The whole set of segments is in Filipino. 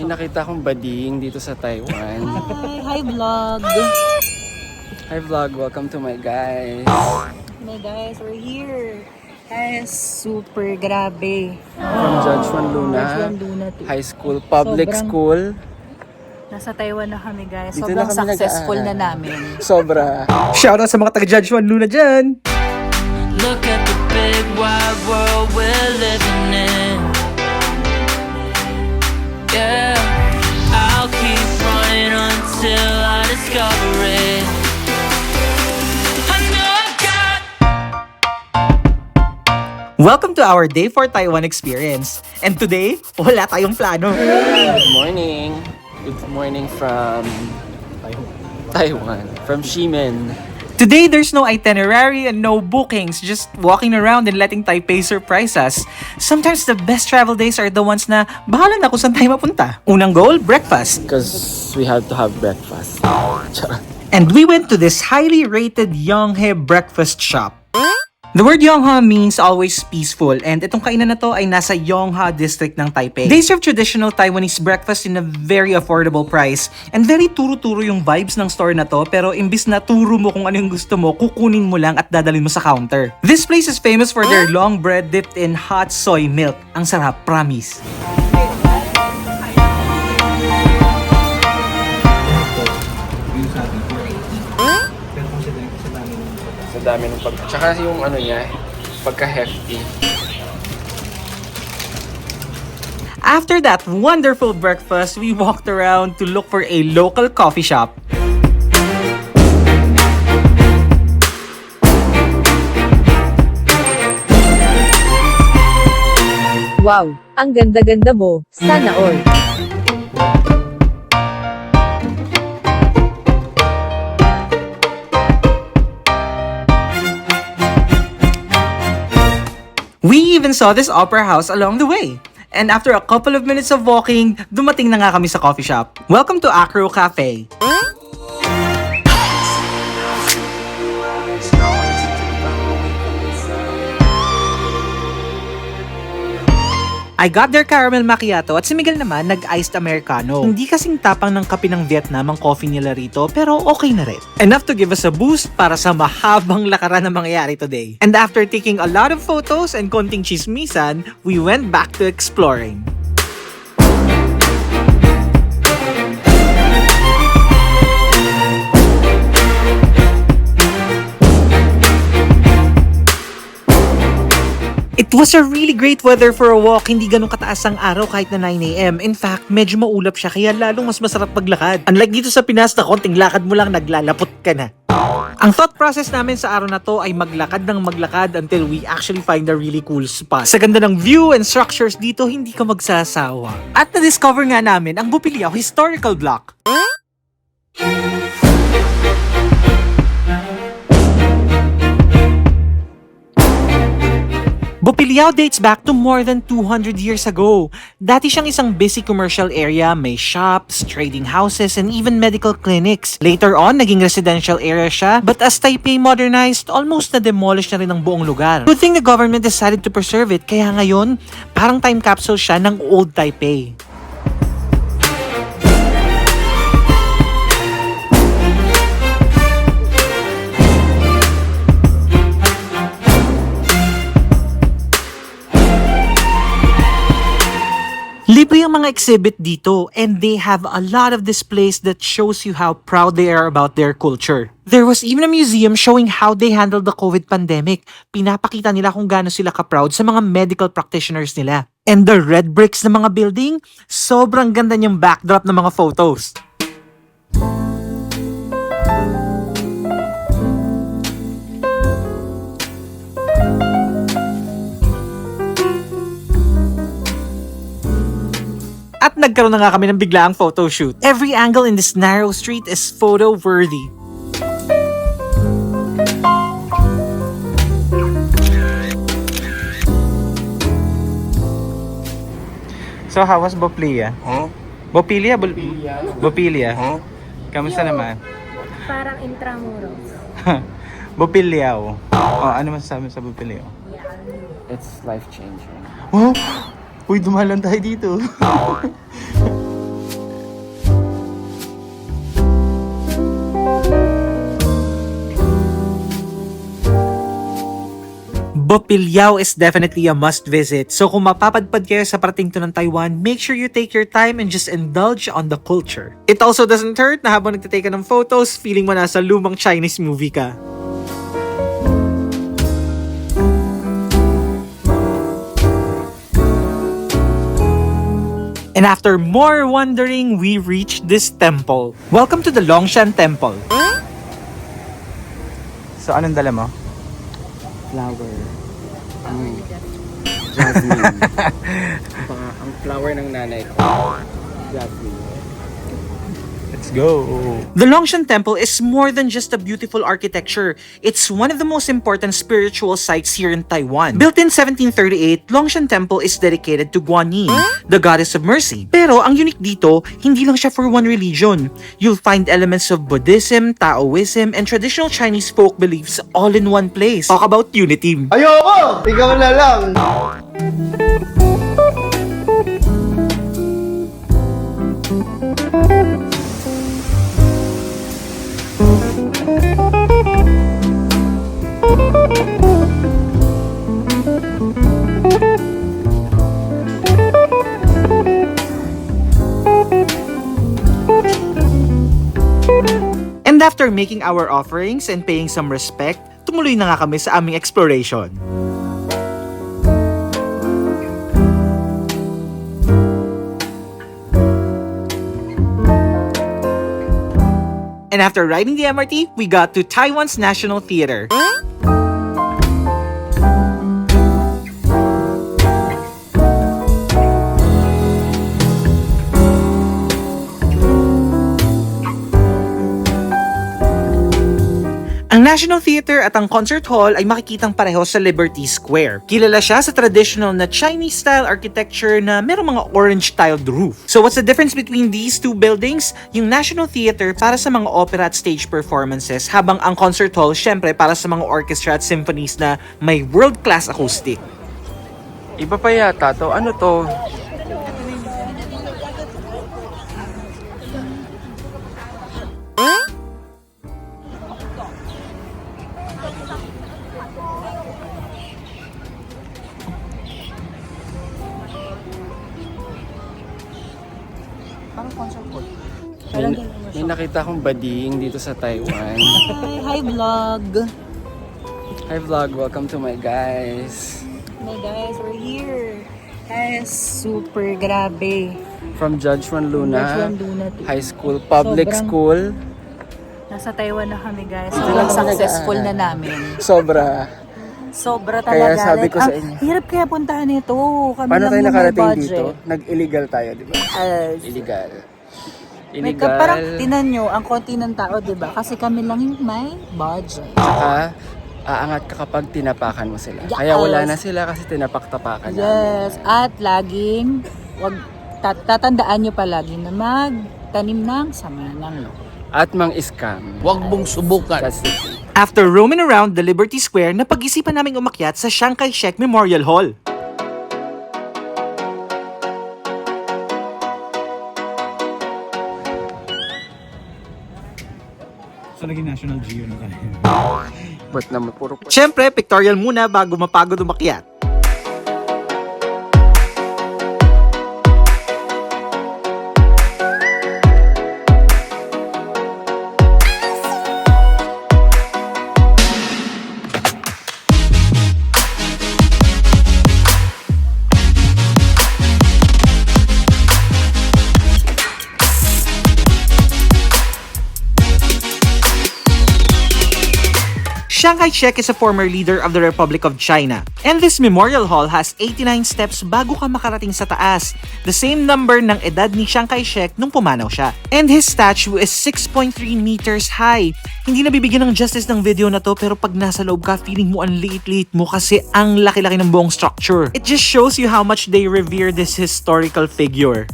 nakita kong bading dito sa Taiwan. Hi vlog! Hi vlog, welcome to my guys. My guys, we're here. Guys, super grabe. From Judge Juan Luna Juan Luna to. High School, public Sobrang- school. Nasa Taiwan na kami guys. Dito Sobrang na kami successful na nag-aaral. namin. Sobra. Shoutout sa mga taga-Judge Juan Luna dyan! Look at the big wide world we're living in. Yeah, I'll keep running until I discover it. I know I got. Welcome to our Day for Taiwan experience. And today, wala tayong plano. Good morning. Good morning from Taiwan. From Ximen. Today, there's no itinerary and no bookings, just walking around and letting Taipei surprise us. Sometimes the best travel days are the ones na bahala na kung saan tayo mapunta. Unang goal, breakfast. Because we had to have breakfast. Charot. And we went to this highly rated Yonghe breakfast shop. The word Yonghe means always peaceful, and itong kainan na to ay nasa Yonghe district ng Taipei. They serve traditional Taiwanese breakfast in a very affordable price, and very turo-turo yung vibes ng store na to, pero imbis na turo mo kung ano yung gusto mo, kukunin mo lang at dadalhin mo sa counter. This place is famous for their long bread dipped in hot soy milk. Ang sarap, promise. Sa dami ng Tsaka yung ano niya, pagka-hefty. After that wonderful breakfast, we walked around to look for a local coffee shop. Wow, ang ganda-ganda mo, sana all. We even saw this opera house along the way. And after a couple of minutes of walking, dumating na nga kami sa coffee shop. Welcome to Acro Cafe. I got their caramel macchiato at si Miguel naman nag-iced americano. Hindi kasing tapang ng kape ng Vietnam ang coffee nila rito, pero okay na rin. Enough to give us a boost para sa mahabang lakaran na mangyayari today. And after taking a lot of photos and konting chismisan, we went back to exploring. It was a really great weather for a walk. Hindi ganun kataas ang araw kahit na 9 AM. In fact, medyo maulap siya kaya lalong mas masarap maglakad. Unlike dito sa Pinas na konting lakad mo lang naglalapot ka na. Ang thought process namin sa araw na to ay maglakad ng maglakad until we actually find a really cool spot. Sa ganda ng view and structures dito, hindi ka magsasawa. At na-discover nga namin ang Bupiliao Historical Block. Bupiliao dates back to more than 200 years ago. Dati siyang isang busy commercial area, may shops, trading houses, and even medical clinics. Later on, naging residential area siya, but as Taipei modernized, almost na-demolish na rin ang buong lugar. Good thing the government decided to preserve it, kaya ngayon, parang time capsule siya ng old Taipei. Libre ang mga exhibit dito, and they have a lot of displays that shows you how proud they are about their culture. There was even a museum showing how they handled the COVID pandemic. Pinapakita nila kung gaano sila ka-proud sa mga medical practitioners nila. And the red bricks ng mga building, sobrang ganda niyang backdrop ng mga photos. At nagkaroon na nga kami ng biglaang photoshoot. Every angle in this narrow street is photo-worthy. So, how was Bopilia? Huh? Bopilia? Bopilia? Kamusta naman? Parang intramuros. Bupiliao. Oh, ano masasabi sa Bupiliao? It's life-changing. Oh! Uy, dumalan tayo dito. Pilyao is definitely a must visit. So kung mapapadpad kayo sa parating to ng Taiwan, make sure you take your time and just indulge on the culture. It also doesn't hurt na habang nagtitake ka ng photos, feeling mo nasa lumang Chinese movie ka. And after more wandering, we reached this temple. Welcome to the Longshan Temple. So, anong dala mo? Flower. Jasmine. Ang flower ng nanay ko. Jasmine. Let's go. The Longshan Temple is more than just a beautiful architecture. It's one of the most important spiritual sites here in Taiwan. Built in 1738, Longshan Temple is dedicated to Guanyin, the goddess of mercy. Pero ang unique dito, hindi lang siya for one religion. You'll find elements of Buddhism, Taoism, and traditional Chinese folk beliefs all in one place. Talk about unity. Ayoko! Ikaw na lang! And after making our offerings and paying some respect, tumuloy na nga kami sa aming exploration. And after riding the MRT, we got to Taiwan's National Theater. Ang National Theater at ang Concert Hall ay makikitang pareho sa Liberty Square. Kilala siya sa traditional na Chinese-style architecture na merong mga orange-tiled roof. So what's the difference between these two buildings? Yung National Theater para sa mga opera at stage performances, habang ang Concert Hall syempre para sa mga orchestra at symphonies na may world-class acoustic. Iba pa yata to. Ano to? May nakita akong bading dito sa Taiwan. Hi vlog! Hi vlog, welcome to my guys. Hey guys, we're here. Guys, super grabe. From Judge Juan Luna, Judge Juan Luna to. High School, Public Sobrang- School. Nasa Taiwan na kami guys. Sobrang successful na namin. Sobra. Sobra talaga. Kaya sabi ko sa Ang inyo. hirap kaya puntahan ito. Kami Paano lang tayo yung may nakarating budget. dito? Nag-illegal tayo, di ba? Illegal. May parang tinan nyo, ang konti ng tao, di ba? Kasi kami lang yung may budget. Tsaka, aangat ka kapag tinapakan mo sila. Yes. Kaya wala na sila kasi tinapak-tapakan Yes, at laging, tatandaan nyo palagi na magtanim ng sama ng loob. At mang-scam. Huwag mong subukan. That's the thing. After roaming around the Liberty Square, napag-isipan naming umakyat sa Chiang Kai-shek Memorial Hall. So, naging National Geo na tayo. But naman, puro Siyempre, pictorial muna bago mapagod umakyat. Chiang Kai-shek is a former leader of the Republic of China. And this memorial hall has 89 steps bago ka makarating sa taas. The same number ng edad ni Chiang Kai-shek nung pumanaw siya. And his statue is 6.3 meters high. Hindi na bibigyan ng justice ng video na to, pero pag nasa loob ka, feeling mo ang liit-liit mo kasi ang laki-laki ng buong structure. It just shows you how much they revere this historical figure.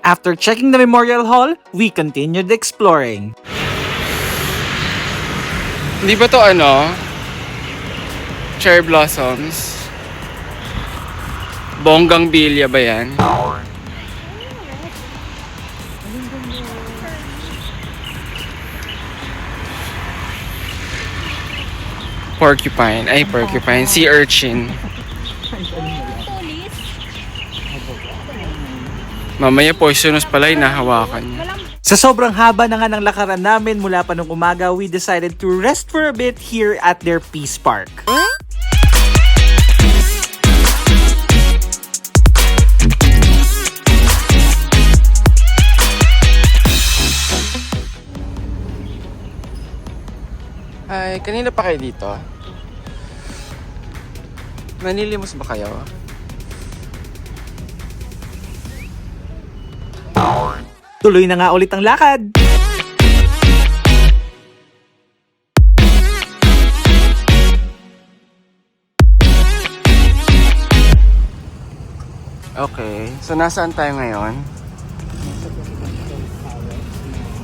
After checking the memorial hall, we continued exploring. Hindi ba to ano? Cherry blossoms? Bonggang Bilya ba yan? Porcupine. Ay, porcupine. Sea urchin. Mamaya poisonous pala yung nahawakan niya. Sa sobrang haba na nga ng lakaran namin mula pa nung umaga, we decided to rest for a bit here at their Peace Park. Ay, kanina pa kayo dito? Nanilimos ba kayo? Tuloy na nga ulit ang lakad. Okay, so nasaan tayo ngayon?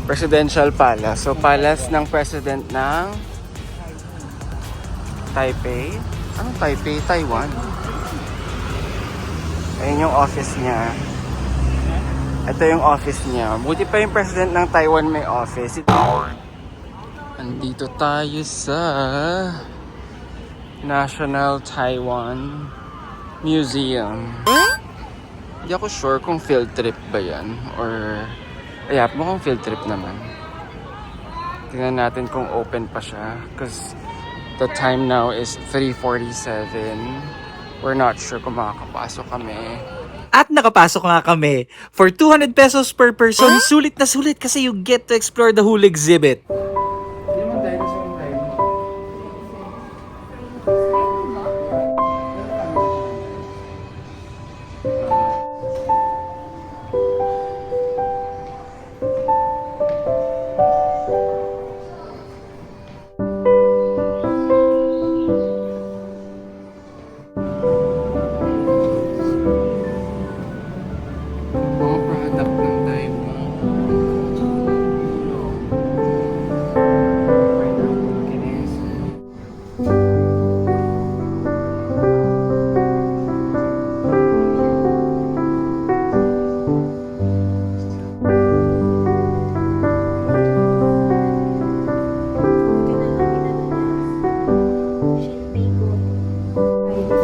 Presidential Palace. So, palace ng president ng Taipei. Anong Taipei? Taiwan. Ayun yung office niya. Ito yung office niya. Buti pa yung president ng Taiwan may office. Andito tayo sa National Taiwan Museum. Hindi ako sure kung field trip ba yan or... Ay, mukhang field trip naman. Tingnan natin kung open pa siya. Because the time now is 3:47. We're not sure kung makakapasok kami. At nakapasok nga kami. For 200 pesos per person, sulit na sulit kasi you get to explore the whole exhibit.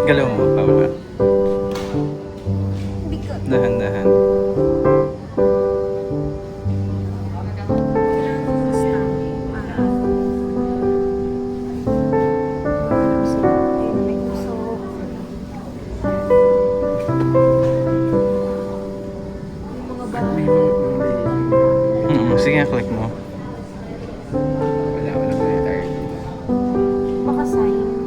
Galaw mo, Paula. Dahan-dahan. Sige, click mo. Wala tayo dito. Baka sayang.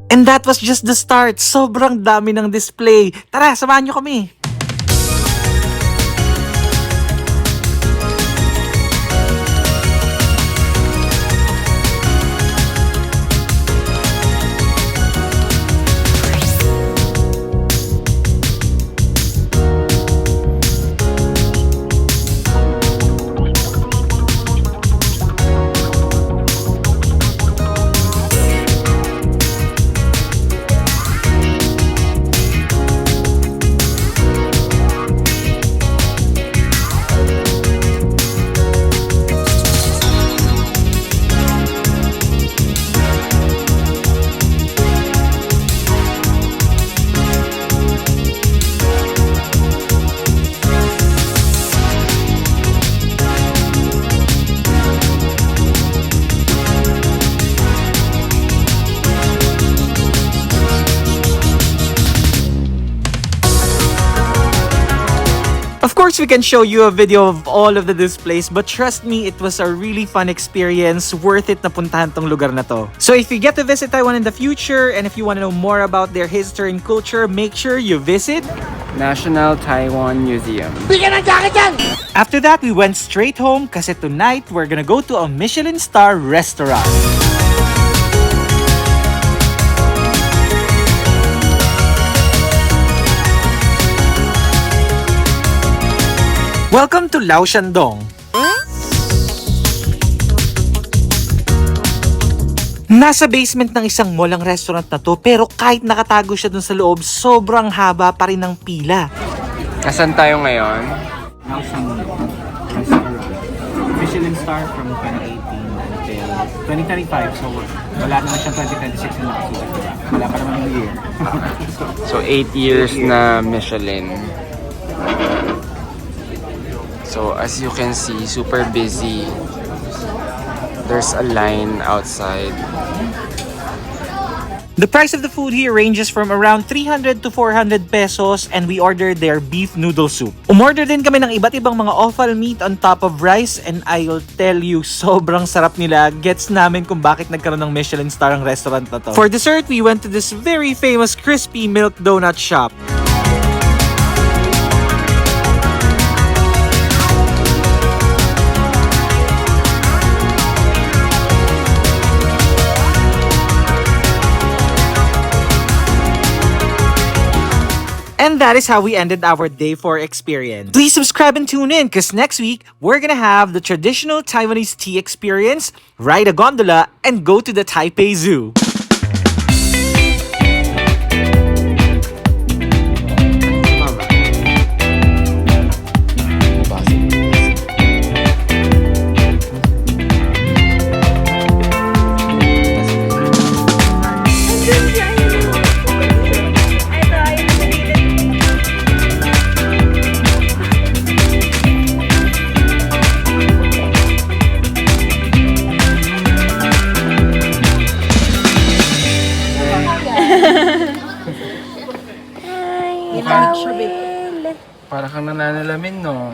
And that was just the start. Sobrang dami ng display. Tara, samahan nyo kami. Of course, we can show you a video of all of the displays, but trust me, it was a really fun experience. Worth it na puntahan tong lugar na to. So if you get to visit Taiwan in the future, and if you want to know more about their history and culture, make sure you visit National Taiwan Museum. After that, we went straight home kasi tonight, we're gonna go to a Michelin star restaurant. Welcome to Lao Shandong. Nasa basement ng isang mall ang restaurant na to, pero kahit nakatago siya dun sa loob, sobrang haba pa rin ng pila. Nasaan tayo ngayon? Lao Shandong Restaurant. Michelin star from 2018 until 2025. So, wala naman siyang 2026 na nakasulat. Wala pa naman yung year. So 8 years na Michelin. So as you can see, super busy. There's a line outside. The price of the food here ranges from around 300 to 400 pesos and we ordered their beef noodle soup. Umorder din kami ng iba't ibang mga offal meat on top of rice and I'll tell you, sobrang sarap nila. Gets namin kung bakit nagkaroon ng Michelin star ang restaurant na to. For dessert, we went to this very famous crispy milk donut shop. And that is how we ended our day 4 experience. Please subscribe and tune in because next week, we're gonna have the traditional Taiwanese tea experience, ride a gondola, and go to the Taipei Zoo. Para kang nananalamin, no?